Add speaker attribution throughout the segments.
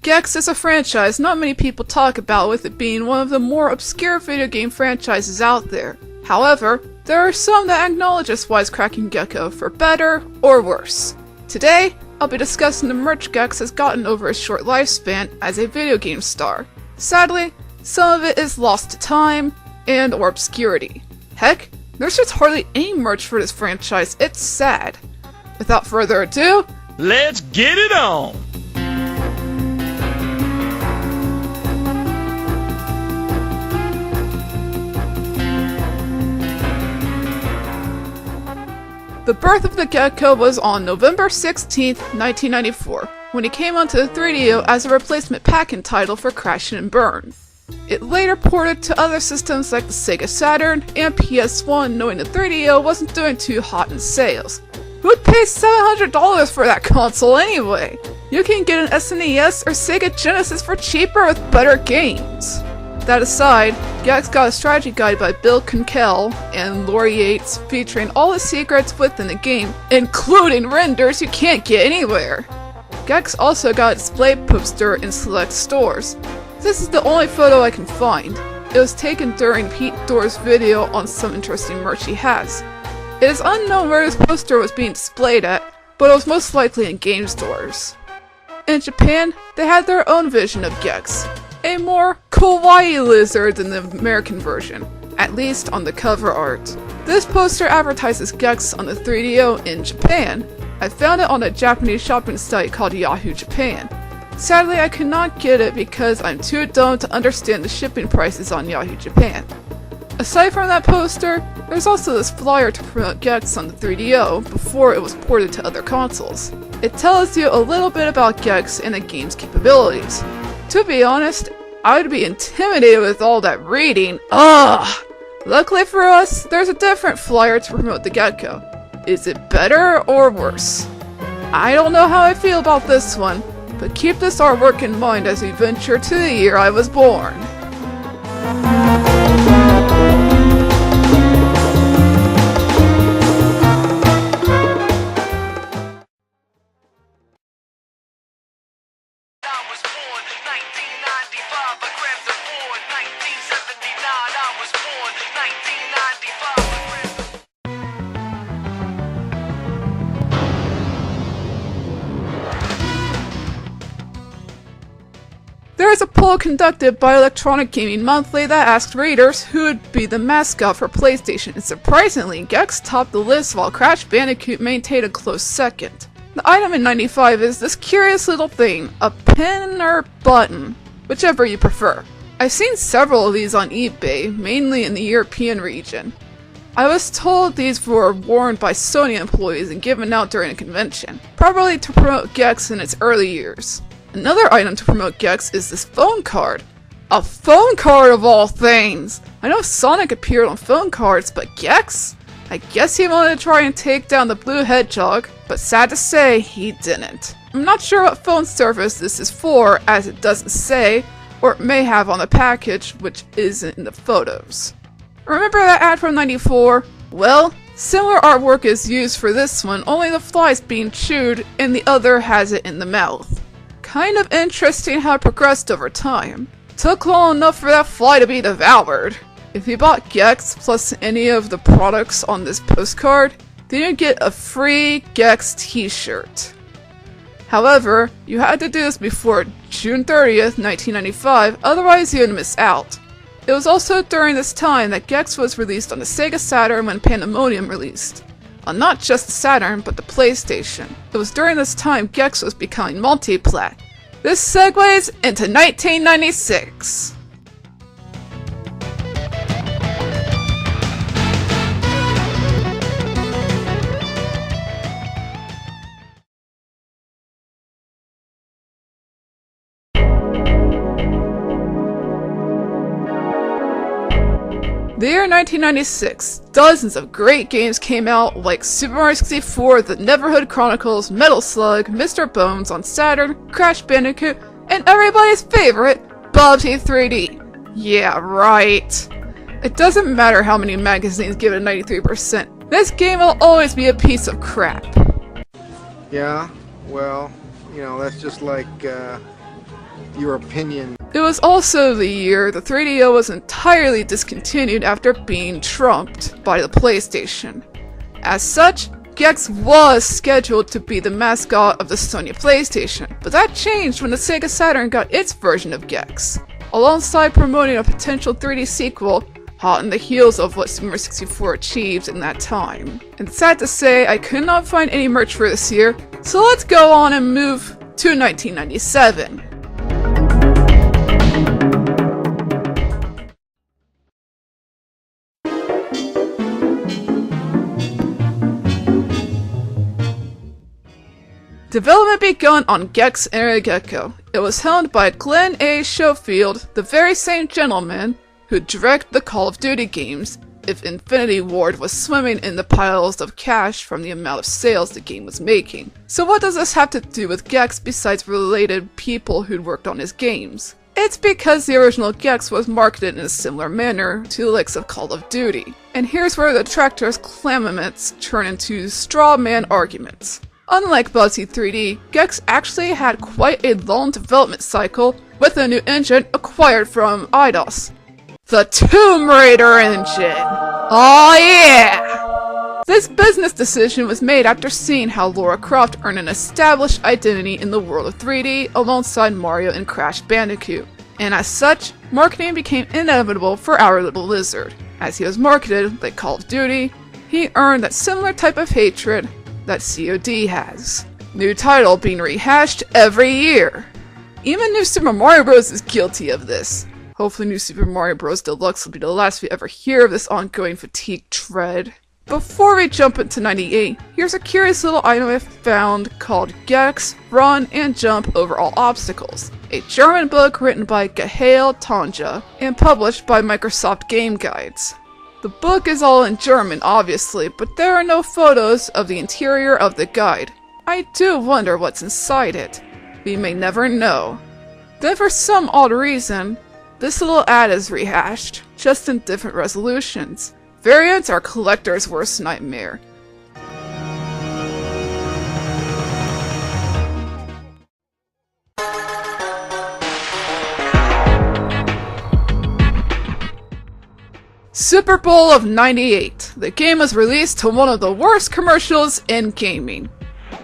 Speaker 1: Gex is a franchise not many people talk about, with it being one of the more obscure video game franchises out there. However, there are some that acknowledge this wisecracking Gecko for better or worse. Today, I'll be discussing the merch Gex has gotten over his short lifespan as a video game star. Sadly, some of it is lost to time and or obscurity. Heck, there's just hardly any merch for this franchise, it's sad. Without further ado,
Speaker 2: let's get it on!
Speaker 1: The birth of the Gecko was on November 16th, 1994, when he came onto the 3DO as a replacement pack-in title for Crash and Burn. It later ported to other systems like the Sega Saturn and PS1, knowing the 3DO wasn't doing too hot in sales. Who'd pay $700 for that console anyway? You can get an SNES or Sega Genesis for cheaper with better games. That aside, Gex got a strategy guide by Bill Kunkel and Lori Yates featuring all the secrets within the game, including renders you can't get anywhere. Gex also got a display poster in select stores. This is the only photo I can find. It was taken during Pete Dorr's video on some interesting merch he has. It is unknown where this poster was being displayed at, but it was most likely in game stores. In Japan, they had their own vision of Gex, a more kawaii lizard than the American version, at least on the cover art. This poster advertises Gex on the 3DO in Japan. I found it on a Japanese shopping site called Yahoo Japan. Sadly, I could not get it because I'm too dumb to understand the shipping prices on Yahoo Japan. Aside from that poster, there's also this flyer to promote Gex on the 3DO before it was ported to other consoles. It tells you a little bit about Gex and the game's capabilities. To be honest, I would be intimidated with all that reading. Ugh! Luckily for us, there's a different flyer to promote the Gecko. Is it better or worse? I don't know how I feel about this one, but keep this artwork in mind as we venture to the year I was born. There is a poll conducted by Electronic Gaming Monthly that asked readers who would be the mascot for PlayStation, and surprisingly, Gex topped the list while Crash Bandicoot maintained a close second. The item in 95 is this curious little thing, a pin or button, whichever you prefer. I've seen several of these on eBay, mainly in the European region. I was told these were worn by Sony employees and given out during a convention, probably to promote Gex in its early years. Another item to promote Gex is this phone card. A phone card of all things! I know Sonic appeared on phone cards, but Gex? I guess he wanted to try and take down the blue hedgehog, but sad to say, he didn't. I'm not sure what phone service this is for, as it doesn't say, or it may have on the package, which isn't in the photos. Remember that ad from 94? Well, similar artwork is used for this one, only the fly's being chewed and the other has it in the mouth. Kind of interesting how it progressed over time. Took long enough for that fly to be devoured. If you bought Gex plus any of the products on this postcard, then you get a free Gex t-shirt. However, you had to do this before June 30th, 1995, otherwise you'd miss out. It was also during this time that Gex was released on the Sega Saturn when Pandemonium released. On not just the Saturn, but the PlayStation. It was during this time Gex was becoming multi-plat. This segues into 1996. The year 1996, dozens of great games came out like Super Mario 64, The Neverhood Chronicles, Metal Slug, Mr. Bones on Saturn, Crash Bandicoot, and everybody's favorite, Bubsy 3D. Yeah, right. It doesn't matter how many magazines give it a 93%. This game will always be a piece of crap.
Speaker 3: Yeah, well, you know, that's just like your opinion.
Speaker 1: It was also the year the 3DO was entirely discontinued after being trumped by the PlayStation. As such, Gex was scheduled to be the mascot of the Sony PlayStation, but that changed when the Sega Saturn got its version of Gex, alongside promoting a potential 3D sequel, hot on the heels of what Super Mario 64 achieved in that time. And sad to say, I could not find any merch for this year, so let's go on and move to 1997. Development begun on Gex and Gecko. It was helmed by Glenn A. Schofield, the very same gentleman who directed the Call of Duty games if Infinity Ward was swimming in the piles of cash from the amount of sales the game was making. So what does this have to do with Gex besides related people who'd worked on his games? It's because the original Gex was marketed in a similar manner to the likes of Call of Duty. And here's where the detractors' clamaments turn into straw man arguments. Unlike Buzzy 3D, Gex actually had quite a long development cycle with a new engine acquired from Eidos. The Tomb Raider engine! Oh yeah! This business decision was made after seeing how Lara Croft earned an established identity in the world of 3D alongside Mario and Crash Bandicoot. And as such, marketing became inevitable for our little lizard. As he was marketed like Call of Duty, he earned that similar type of hatred that COD has. New title being rehashed every year. Even New Super Mario Bros. Is guilty of this. Hopefully New Super Mario Bros. Deluxe will be the last we ever hear of this ongoing fatigue tread. Before we jump into 98, here's a curious little item I found called Gex Run and Jump Over All Obstacles, a German book written by Gahail Tanja and published by Microsoft Game Guides. The book is all in German, obviously, but there are no photos of the interior of the guide. I do wonder what's inside it. We may never know. Then for some odd reason, this little ad is rehashed, just in different resolutions. Variants are collector's worst nightmare. Super Bowl of 98. The game was released to one of the worst commercials in gaming.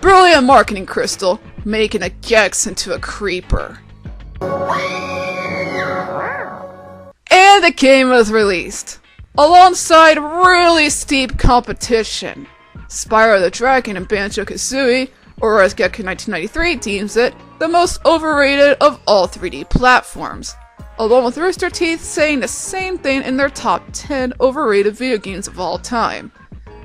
Speaker 1: Brilliant marketing, Crystal, making a Gex into a creeper. And the game was released, alongside really steep competition. Spyro the Dragon and Banjo-Kazooie, or as Gecko 1993 deems it, the most overrated of all 3D platforms, along with Rooster Teeth saying the same thing in their top 10 overrated video games of all time.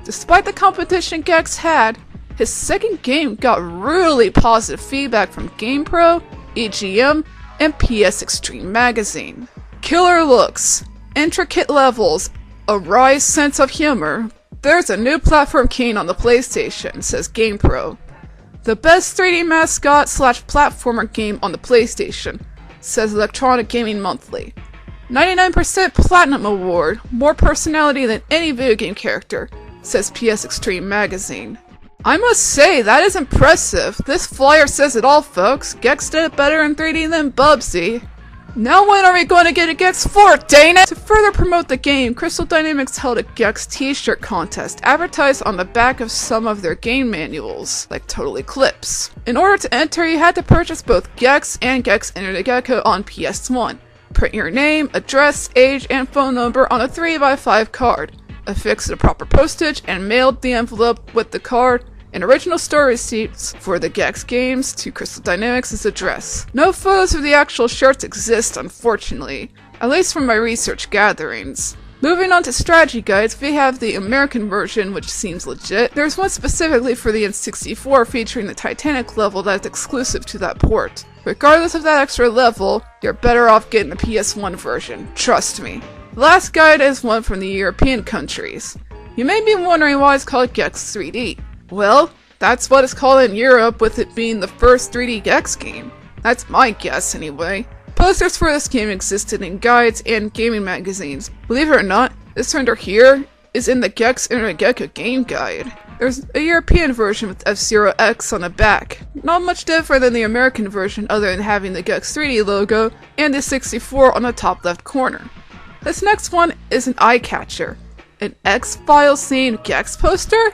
Speaker 1: Despite the competition Gex had, his second game got really positive feedback from GamePro, EGM, and PS Extreme magazine. Killer looks, intricate levels, a wry sense of humor. There's a new platform king on the PlayStation, says GamePro. The best 3D mascot / platformer game on the PlayStation, says Electronic Gaming Monthly. 99% Platinum Award, more personality than any video game character, says PS Extreme magazine. I must say, that is impressive. This flyer says it all, folks. Gex did it better in 3D than Bubsy. Now when are we going to get a Gex 4, dang it? To further promote the game, Crystal Dynamics held a Gex t-shirt contest advertised on the back of some of their game manuals, like Total Eclipse. In order to enter, you had to purchase both Gex and Gex Enter the Gecko on PS1. Print your name, address, age, and phone number on a 3x5 card, affix the proper postage, and mailed the envelope with the card and original store receipts for the Gex games to Crystal Dynamics' address. No photos of the actual shirts exist, unfortunately, at least from my research gatherings. Moving on to strategy guides, we have the American version, which seems legit. There's one specifically for the N64 featuring the Titanic level that's exclusive to that port. Regardless of that extra level, you're better off getting the PS1 version, trust me. The last guide is one from the European countries. You may be wondering why it's called Gex 3D. Well, that's what it's called in Europe, with it being the first 3D Gex game. That's my guess, anyway. Posters for this game existed in guides and gaming magazines. Believe it or not, this render here is in the Gex Enter the Gecko game guide. There's a European version with F-Zero X on the back. Not much different than the American version other than having the Gex 3D logo and the 64 on the top left corner. This next one is an eye-catcher. An X-Files themed Gex poster?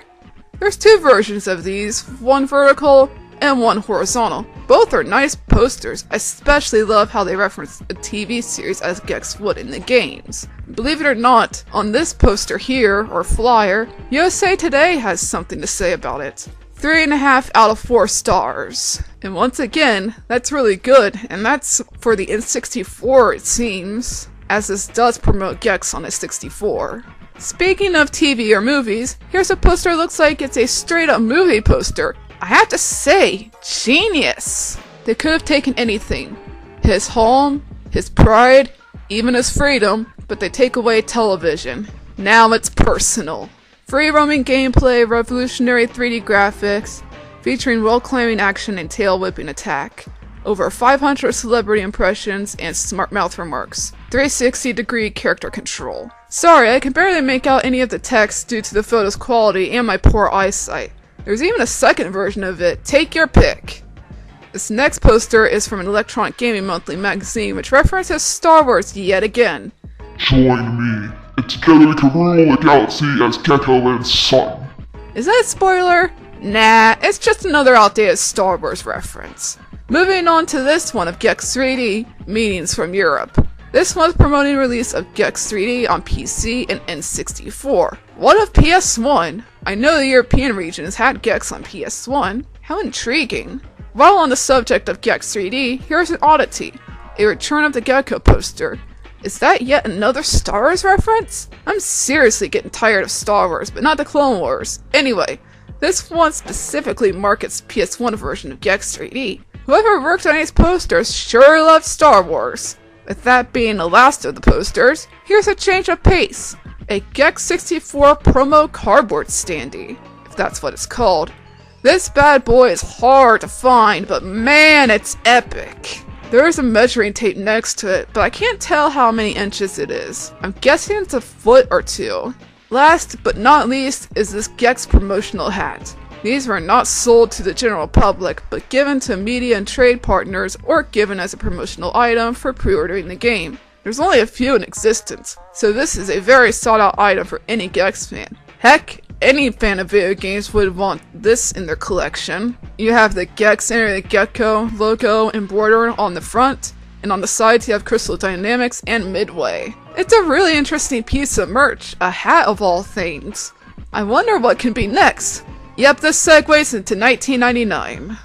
Speaker 1: There's two versions of these, one vertical and one horizontal. Both are nice posters. I especially love how they reference a TV series as Gex would in the games. Believe it or not, on this poster here, or flyer, USA Today has something to say about it. 3.5 out of 4 stars. And once again, that's really good, and that's for the N64 it seems, as this does promote Gex on a 64. Speaking of TV or movies, here's a poster that looks like it's a straight up movie poster. I have to say, genius! They could have taken anything. His home, his pride, even his freedom, but they take away television. Now it's personal. Free roaming gameplay, revolutionary 3D graphics, featuring wall-climbing action and tail-whipping attack. Over 500 celebrity impressions and smart mouth remarks. 360-degree character control. Sorry, I can barely make out any of the text due to the photo's quality and my poor eyesight. There's even a second version of it. Take your pick. This next poster is from an Electronic Gaming Monthly magazine, which references Star Wars yet again.
Speaker 3: Join me, and together we can rule the galaxy as Gecko and Son.
Speaker 1: Is that a spoiler? Nah, it's just another outdated Star Wars reference. Moving on to this one of Gex 3D, Meetings from Europe. This one's promoting the release of Gex 3D on PC and N64. What of PS1? I know the European region has had Gex on PS1. How intriguing. While on the subject of Gex 3D, here's an oddity. A Return of the Gecko poster. Is that yet another Star Wars reference? I'm seriously getting tired of Star Wars, but not the Clone Wars. Anyway, this one specifically markets PS1 version of Gex 3D. Whoever worked on these posters sure loves Star Wars. With that being the last of the posters, here's a change of pace. A Gex 64 promo cardboard standee, if that's what it's called. This bad boy is hard to find, but man, it's epic. There is a measuring tape next to it, but I can't tell how many inches it is. I'm guessing it's a foot or two. Last but not least is this Gex promotional hat. These were not sold to the general public, but given to media and trade partners or given as a promotional item for pre-ordering the game. There's only a few in existence, so this is a very sought out item for any Gex fan. Heck, any fan of video games would want this in their collection. You have the Gex Enter the Gecko logo embroidered on the front, and on the sides you have Crystal Dynamics and Midway. It's a really interesting piece of merch, a hat of all things. I wonder what can be next. Yep, this segues into 1999.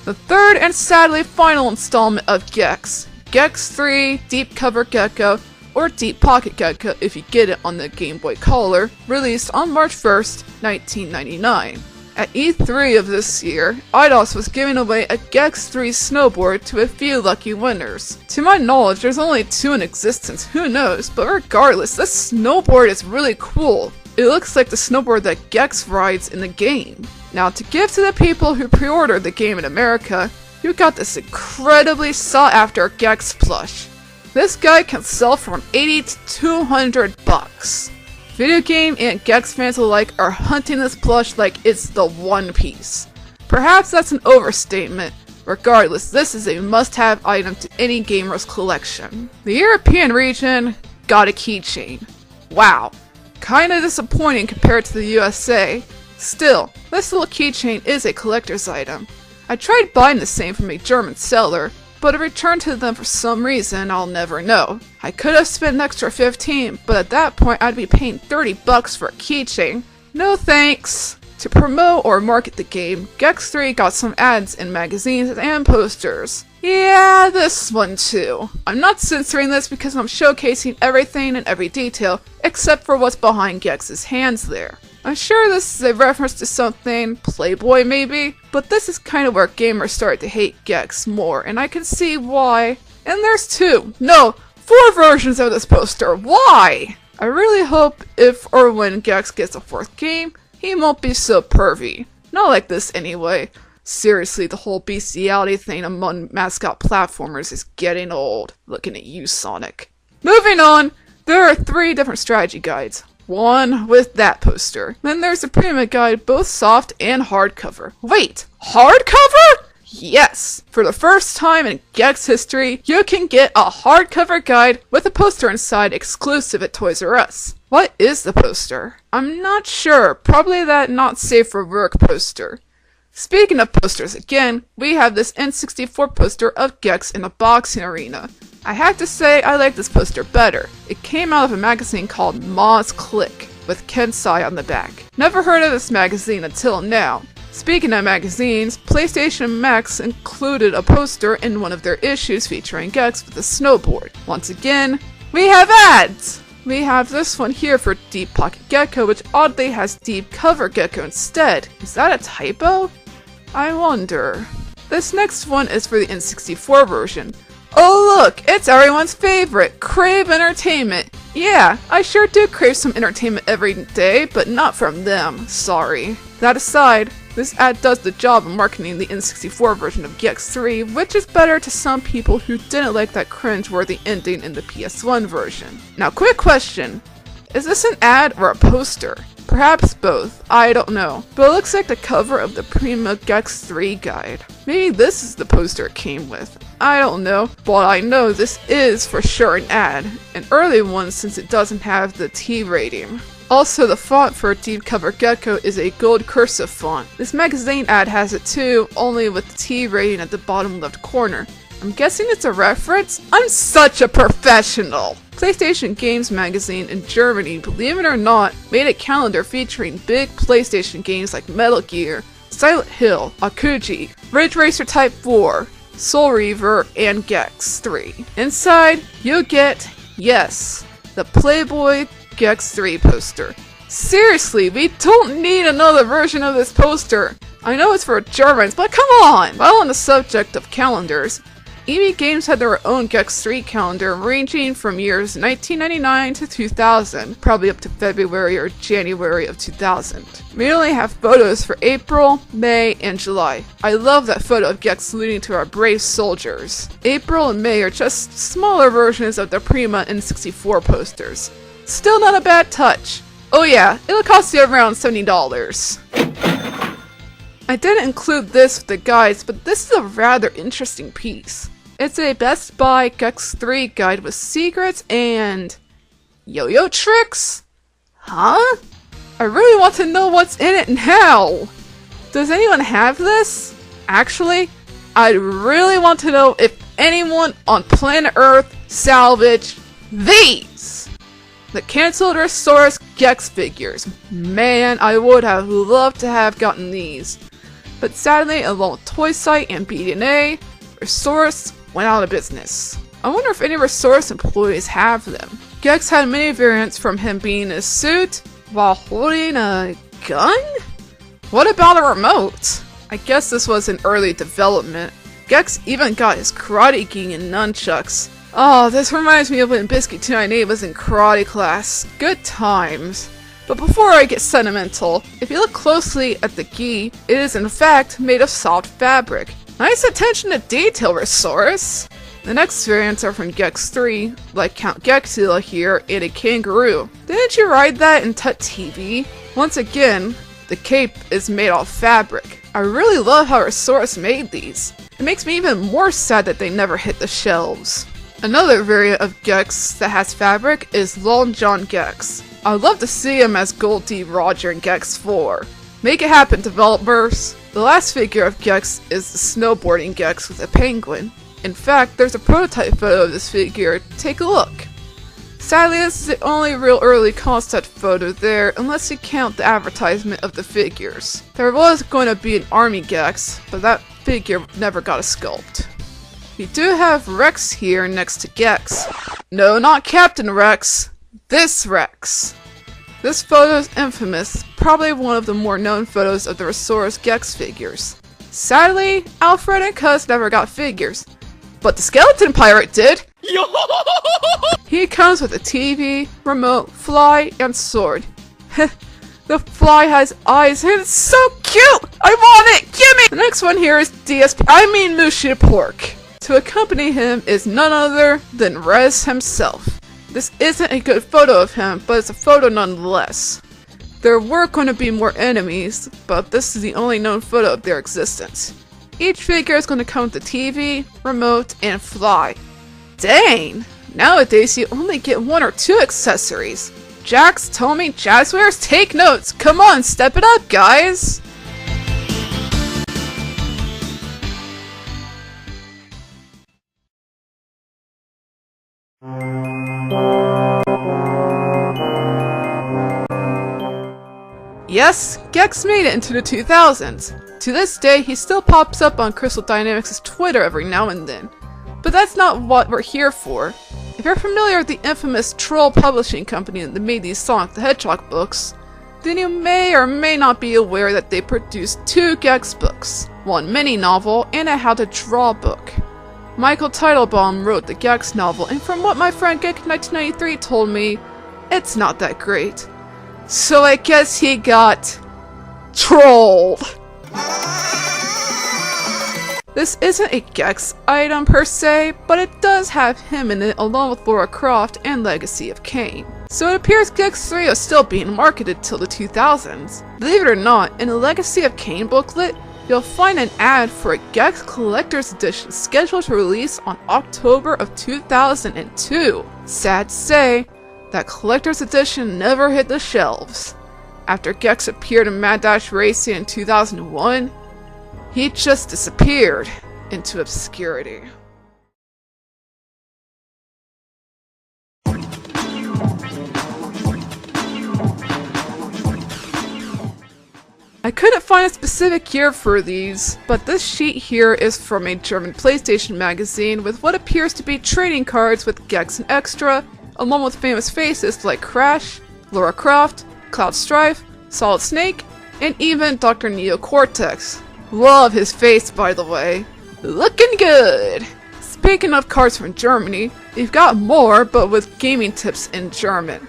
Speaker 1: The third and sadly final installment of Gex, Gex 3 Deep Cover Gecko, or Deep Pocket Gecko if you get it on the Game Boy Color, released on March 1st, 1999. At E3 of this year, Eidos was giving away a Gex 3 snowboard to a few lucky winners. To my knowledge, there's only 2 in existence, who knows, but regardless, this snowboard is really cool. It looks like the snowboard that Gex rides in the game. Now, to give to the people who pre-ordered the game in America, you got this incredibly sought-after Gex plush. This guy can sell for $80 to $200. Video game and Gex fans alike are hunting this plush like it's the one piece. Perhaps that's an overstatement. Regardless, this is a must-have item to any gamer's collection. The European region got a keychain. Wow. Kinda disappointing compared to the USA. Still, this little keychain is a collector's item. I tried buying the same from a German seller, but it returned to them for some reason I'll never know. I could have spent an extra $15, but at that point I'd be paying $30 for a keychain. No thanks! To promote or market the game, Gex 3 got some ads in magazines and posters. Yeah, this one too. I'm not censoring this because I'm showcasing everything and every detail, except for what's behind Gex's hands there. I'm sure this is a reference to something, Playboy maybe, but this is kind of where gamers started to hate Gex more, and I can see why. And there's 4 versions of this poster. Why? I really hope if or when Gex gets a 4th game, he won't be so pervy. Not like this anyway. Seriously, the whole bestiality thing among mascot platformers is getting old. Looking at you, Sonic. Moving on, there are 3 different strategy guides. One with that poster. Then there's a Prima guide, both soft and hardcover. Wait, hardcover? Yes! For the first time in Gex history, you can get a hardcover guide with a poster inside exclusive at Toys R Us. What is the poster? I'm not sure. Probably that not safe for work poster. Speaking of posters again, we have this N64 poster of Gex in a boxing arena. I have to say I like this poster better. It came out of a magazine called Ma's Click, with Kensai on the back. Never heard of this magazine until now. Speaking of magazines, PlayStation Max included a poster in one of their issues featuring Gex with a snowboard. Once again, we have ads! We have this one here for Deep Pocket Gecko, which oddly has Deep Cover Gecko instead. Is that a typo? I wonder. This next one is for the N64 version. Oh look, it's everyone's favorite, Crave Entertainment. Yeah, I sure do crave some entertainment every day, but not from them, sorry. That aside, this ad does the job of marketing the N64 version of Gex III, which is better to some people who didn't like that cringe-worthy ending in the PS1 version. Now quick question, is this an ad or a poster? Perhaps both, I don't know, but it looks like the cover of the Prima Gex III guide. Maybe this is the poster it came with. I don't know, but I know this is for sure an ad, an early one since it doesn't have the T rating. Also, the font for Deep Cover Gecko is a gold cursive font. This magazine ad has it too, only with the T rating at the bottom left corner. I'm guessing it's a reference? I'm such a professional! PlayStation Games magazine in Germany, believe it or not, made a calendar featuring big PlayStation games like Metal Gear, Silent Hill, Akuji, Ridge Racer Type 4, Soul Reaver, and Gex III. Inside, you'll get, yes, the Playboy Gex III poster. Seriously, we don't need another version of this poster. I know it's for Germans, but come on! While on the subject of calendars, EB Games had their own Gex III calendar ranging from years 1999 to 2000, probably up to February or January of 2000. We only have photos for April, May, and July. I love that photo of Gex saluting to our brave soldiers. April and May are just smaller versions of the Prima N64 posters. Still not a bad touch. Oh yeah, it'll cost you around $70. I didn't include this with the guides, but this is a rather interesting piece. It's a Best Buy Gex III guide with secrets and yo-yo tricks? Huh? I really want to know what's in it now! Does anyone have this? Actually, I'd really want to know if anyone on planet Earth salvaged these! The cancelled Resource Gex figures. Man, I would have loved to have gotten these. But sadly, along with Toy Site and BD&A, Resource went out of business. I wonder if any Resource employees have them. Gex had many variants from him being in a suit while holding a gun? What about a remote? I guess this was in early development. Gex even got his karate gi and nunchucks. Oh, this reminds me of when Biscuit 298 was in karate class. Good times. But before I get sentimental, if you look closely at the gi, it is in fact made of soft fabric. Nice attention to detail, Resource! The next variants are from Gex III, like Count Gexula here, and a kangaroo. Didn't you ride that in Tut TV? Once again, the cape is made of fabric. I really love how Resource made these. It makes me even more sad that they never hit the shelves. Another variant of Gex that has fabric is Lon John Gex. I'd love to see him as Gold D. Roger in Gex 4. Make it happen, developers! The last figure of Gex is the snowboarding Gex with a penguin. In fact, there's a prototype photo of this figure. Take a look. Sadly, this is the only real early concept photo there, unless you count the advertisement of the figures. There was going to be an army Gex, but that figure never got a sculpt. We do have Rex here next to Gex. No, not Captain Rex. This Rex. This photo is infamous, probably one of the more known photos of the Resource Gex figures. Sadly, Alfred and Cuz never got figures, but the Skeleton Pirate did! He comes with a TV, remote, fly, and sword. The fly has eyes and it's so cute! I want it! Gimme! The next one here is Mushy Pork. To accompany him is none other than Rez himself. This isn't a good photo of him, but it's a photo nonetheless. There were going to be more enemies, but this is the only known photo of their existence. Each figure is going to come with the TV, remote, and fly. Dang! Nowadays you only get 1 or 2 accessories. Jax, Tommy, Jazzwares, take notes! Come on, step it up, guys! Yes, Gex made it into the 2000s. To this day, he still pops up on Crystal Dynamics' Twitter every now and then. But that's not what we're here for. If you're familiar with the infamous troll publishing company that made these Sonic the Hedgehog books, then you may or may not be aware that they produced 2 Gex books, one mini novel and a how to draw book. Michael Teitelbaum wrote the Gex novel, and from what my friend Geek1993 told me, it's not that great. So I guess he got trolled. This isn't a Gex item per se, but it does have him in it along with Lara Croft and Legacy of Kain. So it appears Gex III is still being marketed till the 2000s. Believe it or not, in the Legacy of Kain booklet, you'll find an ad for a Gex Collector's Edition scheduled to release on October of 2002. Sad to say, that Collector's Edition never hit the shelves. After Gex appeared in Mad Dash Racing in 2001, he just disappeared into obscurity. I couldn't find a specific year for these, but this sheet here is from a German PlayStation magazine with what appears to be trading cards with Gex and Extra, along with famous faces like Crash, Lara Croft, Cloud Strife, Solid Snake, and even Dr. Neo Cortex. Love his face, by the way. Looking good! Speaking of cards from Germany, we've got more, but with gaming tips in German.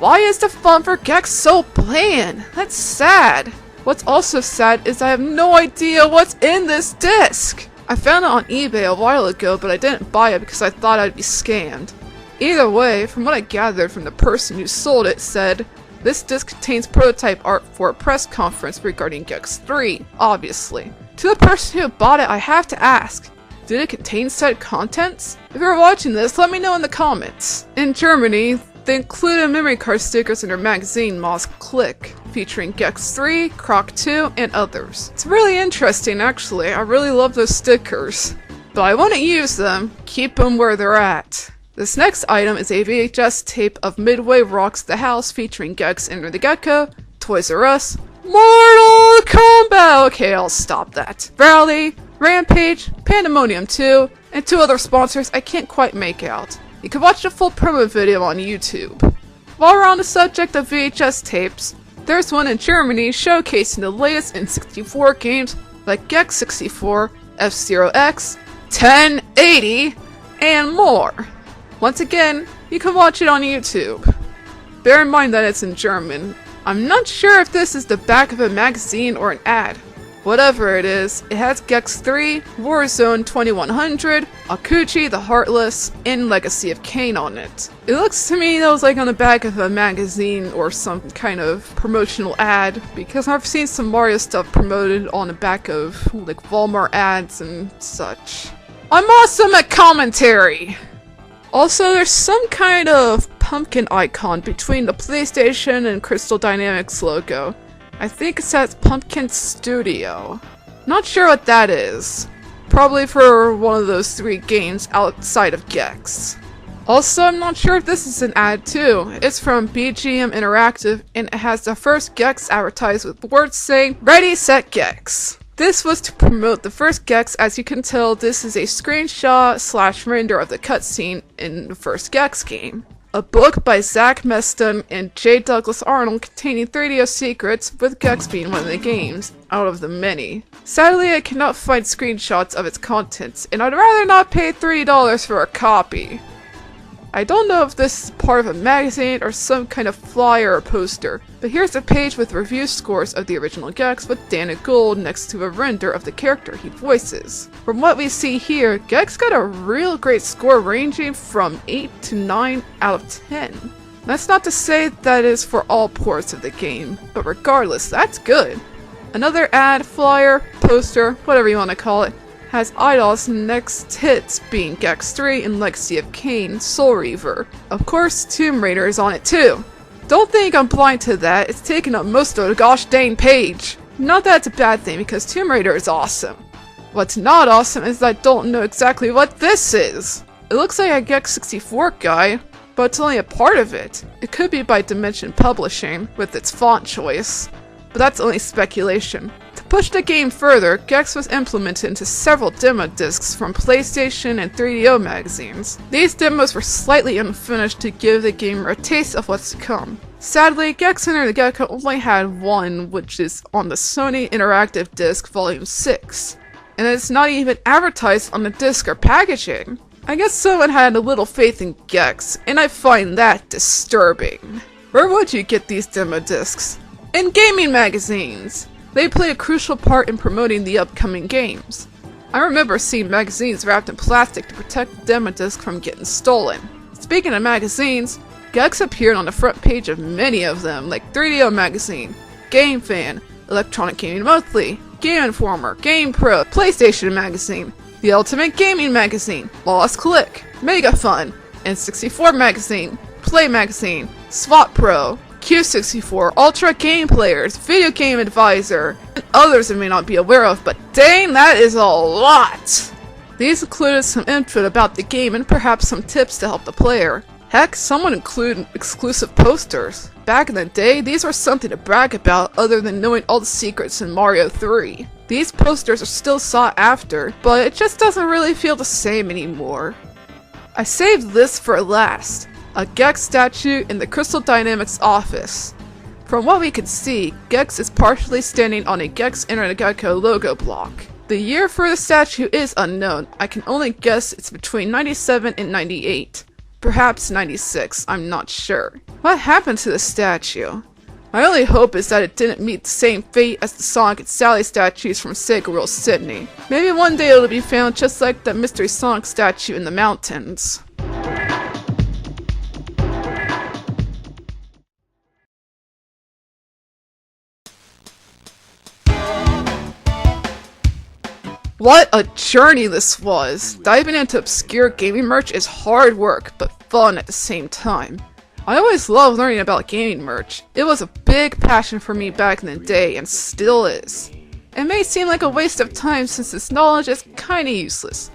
Speaker 1: Why is the font for Gex so bland? That's sad. What's also sad is I have no idea what's in this disc. I found it on eBay a while ago, but I didn't buy it because I thought I'd be scammed. Either way, from what I gathered from the person who sold it said, this disc contains prototype art for a press conference regarding Gex III, obviously. To the person who bought it, I have to ask, did it contain said contents? If you're watching this, let me know in the comments. In Germany, they included memory card stickers in their magazine Moz Click, featuring Gex III, Croc 2, and others. It's really interesting actually, I really love those stickers. But I wouldn't use them, keep them where they're at. This next item is a VHS tape of Midway Rocks the House featuring Gex Enter the Gecko, Toys R Us, Mortal Kombat! Okay, I'll stop that. Rally, Rampage, Pandemonium 2, and 2 other sponsors I can't quite make out. You can watch the full promo video on YouTube. While we're on the subject of VHS tapes, there's one in Germany showcasing the latest N64 games like Gex 64, F-Zero X, 1080, and more. Once again, you can watch it on YouTube. Bear in mind that it's in German. I'm not sure if this is the back of a magazine or an ad. Whatever it is, it has Gex III, Warzone 2100, Akuchi the Heartless, and Legacy of Kain on it. It looks to me that was like on the back of a magazine or some kind of promotional ad, because I've seen some Mario stuff promoted on the back of like Walmart ads and such. I'm awesome at commentary! Also, there's some kind of pumpkin icon between the PlayStation and Crystal Dynamics logo. I think it says Pumpkin Studio. Not sure what that is. Probably for one of those 3 games outside of Gex. Also, I'm not sure if this is an ad too. It's from BGM Interactive and it has the first Gex advertised with words saying, Ready, Set, Gex. This was to promote the first Gex. As you can tell, this is a screenshot / render of the cutscene in the first Gex game. A book by Zach Meston and J. Douglas Arnold containing 3DO secrets, with Gex being one of the games, out of the many. Sadly, I cannot find screenshots of its contents, and I'd rather not pay $30 for a copy. I don't know if this is part of a magazine or some kind of flyer or poster, but here's a page with review scores of the original Gex with Dan and Gold next to a render of the character he voices. From what we see here, Gex got a real great score ranging from 8 to 9 out of 10. That's not to say that is for all ports of the game, but regardless, that's good. Another ad, flyer, poster, whatever you want to call it, has Eidol's next hits being Gex III and Legacy of Kain, Soul Reaver. Of course, Tomb Raider is on it too. Don't think I'm blind to that, it's taking up most of the gosh dang page. Not that it's a bad thing, because Tomb Raider is awesome. What's not awesome is that I don't know exactly what this is. It looks like a Gex 64 guide, but it's only a part of it. It could be by Dimension Publishing, with its font choice, but that's only speculation. To push the game further, Gex was implemented into several demo discs from PlayStation and 3DO magazines. These demos were slightly unfinished to give the gamer a taste of what's to come. Sadly, Gex Enter the Gecko only had one, which is on the Sony Interactive Disc Volume 6, and it's not even advertised on the disc or packaging. I guess someone had a little faith in Gex, and I find that disturbing. Where would you get these demo discs? In gaming magazines! They play a crucial part in promoting the upcoming games. I remember seeing magazines wrapped in plastic to protect the demo disc from getting stolen. Speaking of magazines, Gex appeared on the front page of many of them, like 3DO Magazine, Game Fan, Electronic Gaming Monthly, Game Informer, Game Pro, PlayStation Magazine, The Ultimate Gaming Magazine, Lost Click, Mega Fun, N64 Magazine, Play Magazine, Swap Pro, Q64, Ultra Game Players, Video Game Advisor, and others I may not be aware of, but dang, that is a lot! These included some info about the game and perhaps some tips to help the player. Heck, someone included exclusive posters. Back in the day, these were something to brag about other than knowing all the secrets in Mario 3. These posters are still sought after, but it just doesn't really feel the same anymore. I saved this for last. A Gex statue in the Crystal Dynamics office. From what we can see, Gex is partially standing on a Gex Enter the Gecko logo block. The year for the statue is unknown. I can only guess it's between 97 and 98. Perhaps 96, I'm not sure. What happened to the statue? My only hope is that it didn't meet the same fate as the Sonic and Sally statues from Sega World Sydney. Maybe one day it'll be found just like that Mystery Sonic statue in the mountains. What a journey this was! Diving into obscure gaming merch is hard work, but fun at the same time. I always loved learning about gaming merch. It was a big passion for me back in the day, and still is. It may seem like a waste of time since this knowledge is kinda useless,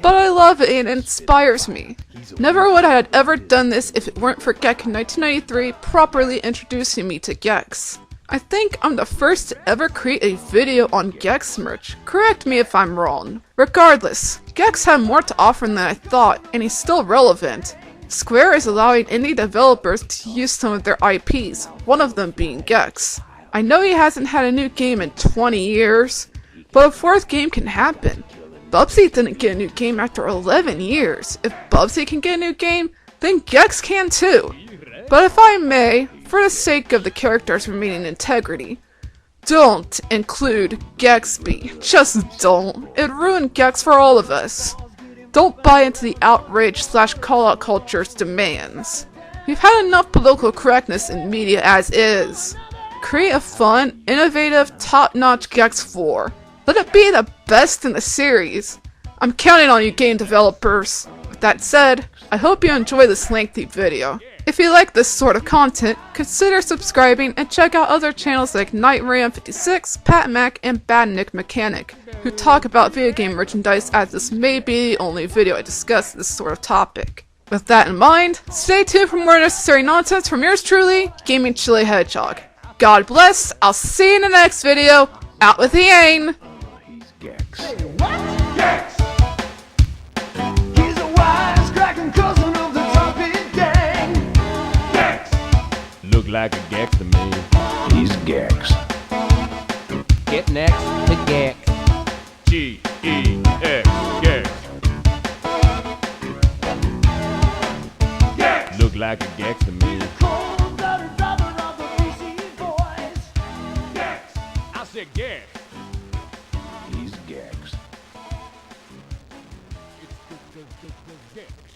Speaker 1: but I love it and it inspires me. Never would I have ever done this if it weren't for Gecko in 1993 properly introducing me to Gex. I think I'm the first to ever create a video on Gex merch. Correct me if I'm wrong. Regardless, Gex had more to offer than I thought, and he's still relevant. Square is allowing indie developers to use some of their IPs, one of them being Gex. I know he hasn't had a new game in 20 years, but a fourth game can happen. Bubsy didn't get a new game after 11 years. If Bubsy can get a new game, then Gex can too. But if I may, for the sake of the character's remaining integrity, don't include Gexby. Just don't. It ruined Gex for all of us. Don't buy into the outrage / call-out culture's demands. We've had enough political correctness in media as is. Create a fun, innovative, top-notch Gex 4. Let it be the best in the series. I'm counting on you game developers. With that said, I hope you enjoy this lengthy video. If you like this sort of content, consider subscribing and check out other channels like NightRam56, Pat Mac, and Bad Nick Mechanic, who talk about video game merchandise, as this may be the only video I discuss this sort of topic. With that in mind, stay tuned for more necessary nonsense from yours truly, GamingChiliHedgehog. God bless, I'll see you in the next video, out with the aim!
Speaker 4: Gex. Gex! He's a wisecracking cousin of the Topic Gang. Gex!
Speaker 2: Look like a Gex to me.
Speaker 4: He's Gex.
Speaker 5: Get next to Gex.
Speaker 2: G-E-X, Gex. like a Gex to me.
Speaker 4: Cold-blooded brother of the PC boys.
Speaker 2: Gex! I said Gex.
Speaker 4: He's Gex.
Speaker 2: It's Gex.